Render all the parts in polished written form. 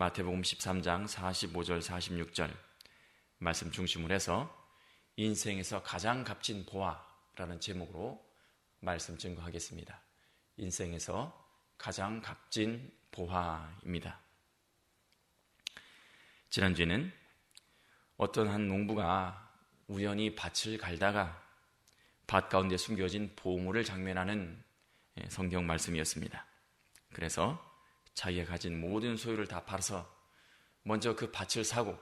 마태복음 13장 45절 46절 말씀 중심으로 해서 인생에서 가장 값진 보화라는 제목으로 말씀 증거하겠습니다. 인생에서 가장 값진 보화입니다. 지난주에는 어떤 한 농부가 우연히 밭을 갈다가 밭 가운데 숨겨진 보물을 장면하는 성경 말씀이었습니다. 그래서 자기가 가진 모든 소유를 다 팔아서 먼저 그 밭을 사고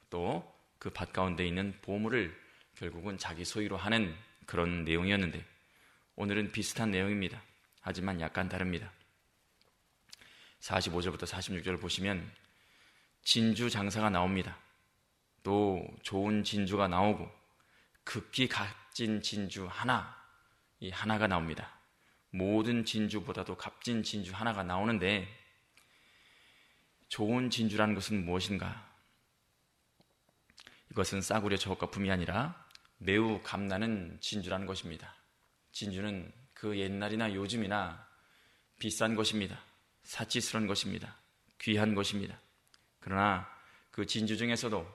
또 그 밭 가운데 있는 보물을 결국은 자기 소유로 하는 그런 내용이었는데, 오늘은 비슷한 내용입니다. 하지만 약간 다릅니다. 45절부터 46절을 보시면 진주 장사가 나옵니다. 또 좋은 진주가 나오고 극히 값진 진주 하나, 이 하나가 나옵니다. 모든 진주보다도 값진 진주 하나가 나오는데, 좋은 진주라는 것은 무엇인가? 이것은 싸구려 저가품이 아니라 매우 값나는 진주라는 것입니다. 진주는 그 옛날이나 요즘이나 비싼 것입니다. 사치스러운 것입니다. 귀한 것입니다. 그러나 그 진주 중에서도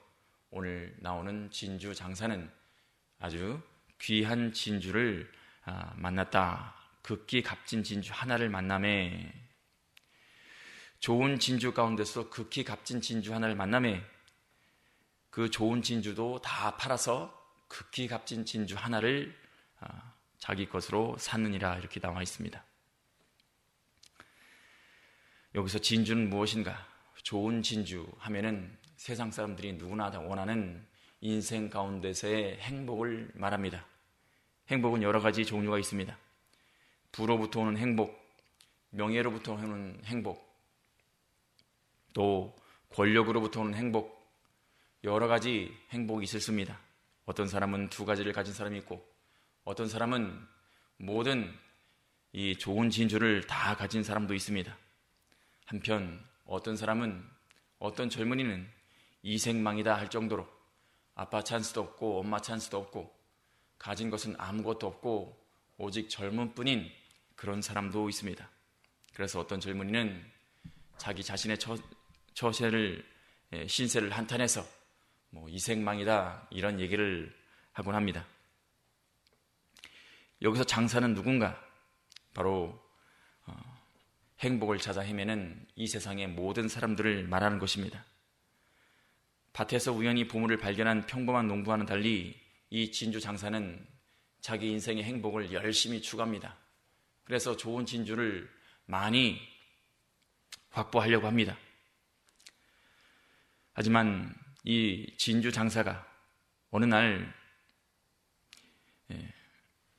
오늘 나오는 진주 장사는 아주 귀한 진주를 만났다. 극히 값진 진주 하나를 만남에, 좋은 진주 가운데서 극히 값진 진주 하나를 만남에 그 좋은 진주도 다 팔아서 극히 값진 진주 하나를 자기 것으로 샀느니라, 이렇게 나와 있습니다. 여기서 진주는 무엇인가? 좋은 진주 하면은 세상 사람들이 누구나 다 원하는 인생 가운데서의 행복을 말합니다. 행복은 여러 가지 종류가 있습니다. 부로부터 오는 행복, 명예로부터 오는 행복, 또 권력으로부터 오는 행복, 여러 가지 행복이 있습니다. 어떤 사람은 두 가지를 가진 사람이 있고, 어떤 사람은 모든 이 좋은 진주를 다 가진 사람도 있습니다. 한편 어떤 사람은, 어떤 젊은이는 이생망이다 할 정도로 아빠 찬스도 없고 엄마 찬스도 없고 가진 것은 아무것도 없고 오직 젊은 뿐인 그런 사람도 있습니다. 그래서 어떤 젊은이는 자기 자신의 신세를 한탄해서 이생망이다 이런 얘기를 하곤 합니다. 여기서 장사는 누군가? 바로 행복을 찾아 헤매는 이 세상의 모든 사람들을 말하는 것입니다. 밭에서 우연히 보물을 발견한 평범한 농부와는 달리 이 진주 장사는 자기 인생의 행복을 열심히 추구합니다. 그래서 좋은 진주를 많이 확보하려고 합니다. 하지만 이 진주 장사가 어느 날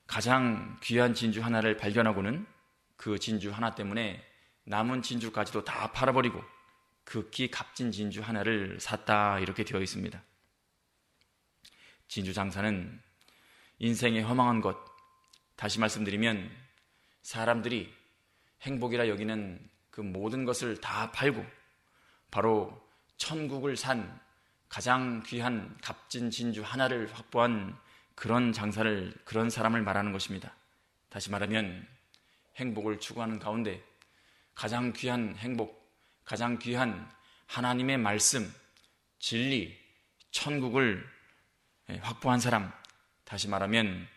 가장 귀한 진주 하나를 발견하고는 그 진주 하나 때문에 남은 진주까지도 다 팔아버리고 극히 값진 진주 하나를 샀다, 이렇게 되어 있습니다. 진주 장사는 인생의 허망한 것, 다시 말씀드리면 사람들이 행복이라 여기는 그 모든 것을 다 팔고 바로 천국을 산 가장 귀한 값진 진주 하나를 확보한 그런 장사를, 그런 사람을 말하는 것입니다. 다시 말하면 행복을 추구하는 가운데 가장 귀한 행복, 가장 귀한 하나님의 말씀, 진리, 천국을 확보한 사람, 다시 말하면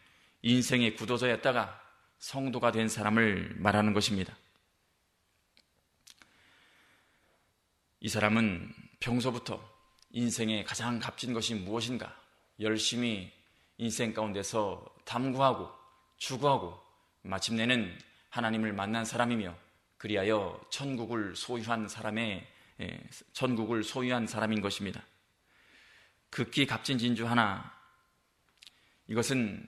인생의 구도자였다가 성도가 된 사람을 말하는 것입니다. 이 사람은 평소부터 인생의 가장 값진 것이 무엇인가 열심히 인생 가운데서 탐구하고 추구하고 마침내는 하나님을 만난 사람이며, 그리하여 천국을 소유한 사람인 것입니다. 극히 값진 진주 하나, 이것은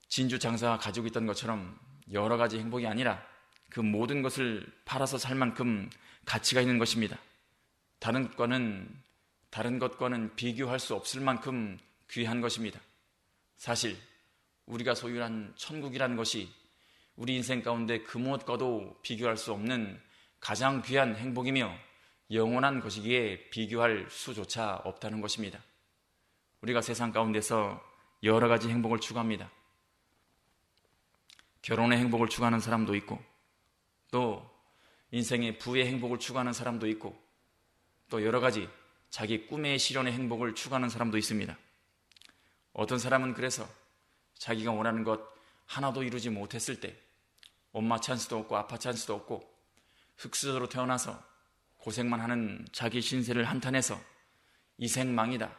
진주 장사가 가지고 있던 것처럼 여러 가지 행복이 아니라 그 모든 것을 팔아서 살 만큼 가치가 있는 것입니다. 다른 것과는 비교할 수 없을 만큼 귀한 것입니다. 사실 우리가 소유한 천국이라는 것이 우리 인생 가운데 그 무엇과도 비교할 수 없는 가장 귀한 행복이며 영원한 것이기에 비교할 수조차 없다는 것입니다. 우리가 세상 가운데서 여러 가지 행복을 추구합니다. 결혼의 행복을 추구하는 사람도 있고, 또 인생의 부의 행복을 추구하는 사람도 있고 또 여러 가지 자기 꿈의 실현의 행복을 추구하는 사람도 있습니다. 어떤 사람은 그래서 자기가 원하는 것 하나도 이루지 못했을 때 엄마 찬스도 없고 아빠 찬스도 없고 흙수저로 태어나서 고생만 하는 자기 신세를 한탄해서 이생망이다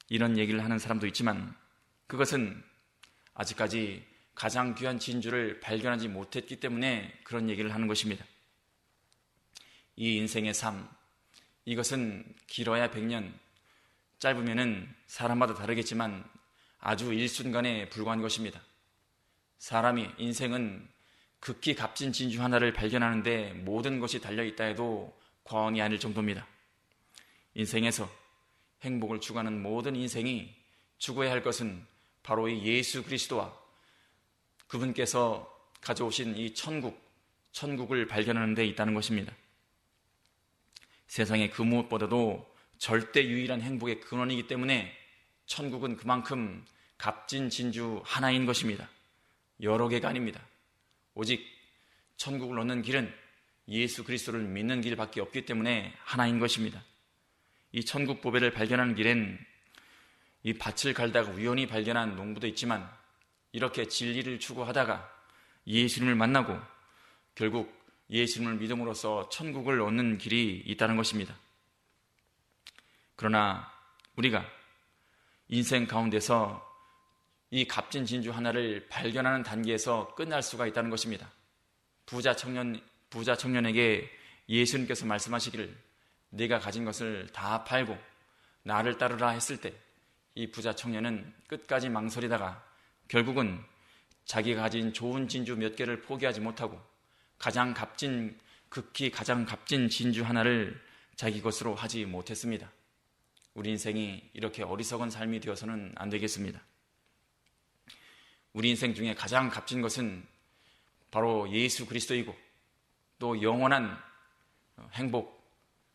이런 얘기를 하는 사람도 있지만 그것은 아직까지 가장 귀한 진주를 발견하지 못했기 때문에 그런 얘기를 하는 것입니다. 이 인생의 삶, 이것은 길어야 100년, 짧으면은 사람마다 다르겠지만 아주 일순간에 불과한 것입니다. 사람이 인생은 극히 값진 진주 하나를 발견하는데 모든 것이 달려있다 해도 과언이 아닐 정도입니다. 인생에서 행복을 추구하는 모든 인생이 추구해야 할 것은 바로 이 예수 그리스도와 그분께서 가져오신 이 천국을 발견하는 데 있다는 것입니다. 세상의 그 무엇보다도 절대 유일한 행복의 근원이기 때문에 천국은 그만큼 값진 진주 하나인 것입니다. 여러 개가 아닙니다. 오직 천국을 얻는 길은 예수 그리스도를 믿는 길밖에 없기 때문에 하나인 것입니다. 이 천국 보배를 발견하는 길엔 이 밭을 갈다가 우연히 발견한 농부도 있지만 이렇게 진리를 추구하다가 예수님을 만나고 결국 예수님을 믿음으로써 천국을 얻는 길이 있다는 것입니다. 그러나 우리가 인생 가운데서 이 값진 진주 하나를 발견하는 단계에서 끝날 수가 있다는 것입니다. 부자 청년에게 예수님께서 말씀하시기를 네가 가진 것을 다 팔고 나를 따르라 했을 때 이 부자 청년은 끝까지 망설이다가 결국은 자기가 가진 좋은 진주 몇 개를 포기하지 못하고 극히 가장 값진 진주 하나를 자기 것으로 하지 못했습니다. 우리 인생이 이렇게 어리석은 삶이 되어서는 안 되겠습니다. 우리 인생 중에 가장 값진 것은 바로 예수 그리스도이고 또 영원한 행복,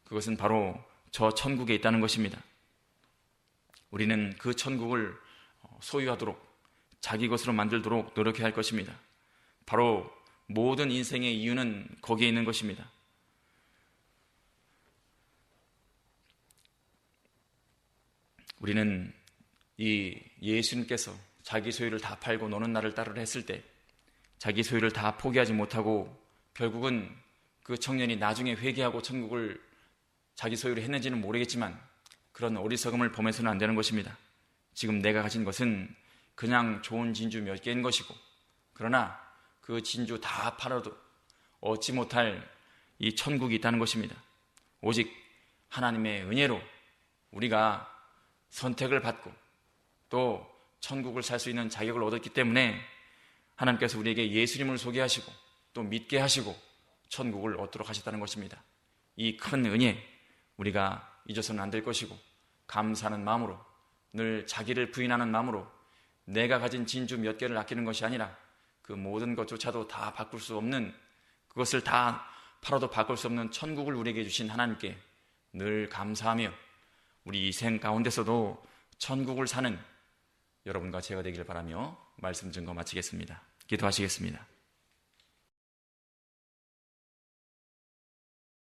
그것은 바로 저 천국에 있다는 것입니다. 우리는 그 천국을 소유하도록 자기 것으로 만들도록 노력해야 할 것입니다. 바로 모든 인생의 이유는 거기에 있는 것입니다. 우리는 이 예수님께서 자기 소유를 다 팔고 너는 나를 따르라 했을 때 자기 소유를 다 포기하지 못하고 결국은 그 청년이 나중에 회개하고 천국을 자기 소유로 했는지는 모르겠지만 그런 어리석음을 범해서는 안 되는 것입니다. 지금 내가 가진 것은 그냥 좋은 진주 몇 개인 것이고 그러나 그 진주 다 팔아도 얻지 못할 이 천국이 있다는 것입니다. 오직 하나님의 은혜로 우리가 선택을 받고 또 천국을 살 수 있는 자격을 얻었기 때문에 하나님께서 우리에게 예수님을 소개하시고 또 믿게 하시고 천국을 얻도록 하셨다는 것입니다. 이 큰 은혜 우리가 잊어서는 안 될 것이고 감사하는 마음으로 늘 자기를 부인하는 마음으로 내가 가진 진주 몇 개를 아끼는 것이 아니라 그 모든 것조차도 다 바꿀 수 없는 그것을 다 팔아도 바꿀 수 없는 천국을 우리에게 주신 하나님께 늘 감사하며 우리 이 생 가운데서도 천국을 사는 여러분과 제가 되기를 바라며 말씀 증거 마치겠습니다. 기도하시겠습니다.